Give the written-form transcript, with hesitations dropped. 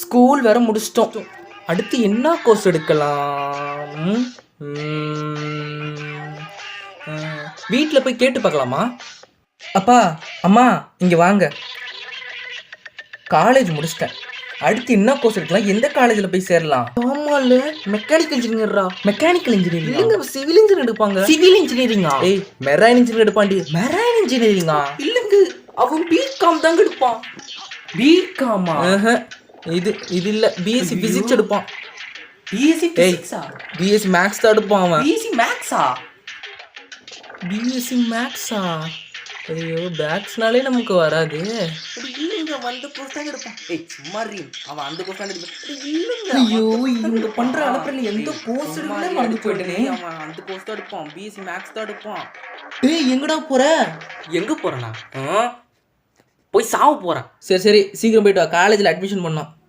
School வேற முடிச்சிட்டோம். அடுத்து என்ன கோர்ஸ் எடுக்கலாம்? வீட்டில் போய் கேட்டு பார்க்கலாமா? அப்பா அம்மா இங்கே வாங்க. காலேஜ் முடிச்சிட்டேன். அடுத்து என்ன கோர்ஸ் எடுக்கலாம்? எந்த காலேஜில் போய் சேரலாம்? ஆமால மெக்கானிக்கல் இன்ஜினியரா? மெக்கானிக்கல் இன்ஜினியரிங் இல்லைங்க, சிவில் இன்ஜினியர் எடுப்பாங்க. சிவில் இன்ஜினியரிங்கா? ஏய், மெரைன் இன்ஜினியர் எடுப்பாண்டி. மெரைன் இன்ஜினியரிங்கா? இல்லைங்க, அவன் பிகாம் தாங்க எடுப்பான். பிகாமா? இது இல்லை, பிஎஸ்சி பிசிக்ஸ் எடுப்பான். பிஎஸ்சி பிசிக்ஸா? பிஎஸ்சி மேக்ஸ் தான் எடுப்பான் அவன். பிஎஸ்சி மேக்ஸா? பிஎஸ்சி மேக்ஸா? ஐயோ, மேக்ஸ்னாலே நமக்கு வராது. இல்லைங்க, அந்த கோர்ஸ் தான் எடுப்பான். ஏய் சும்மா ரீ, அவன் அந்த கோர்ஸ் தான் எடுப்பான். இல்லைங்க, ஐயோ, இவங்க பண்ற அளப்புல எந்த கோர்ஸ் எடுக்கவே மறந்து போயிட்டேனே. அவன் அந்த கோர்ஸ் தான் எடுப்பான். பிஎஸ்சி மேக்ஸ் தான் எடுப்பான். டேய், எங்கடா போற? எங்க போறேனா? போய் சாவ போறேன். சரி சரி, சீக்கிரம் போயிட்டு வா, காலேஜில் அட்மிஷன் பண்ணோம்.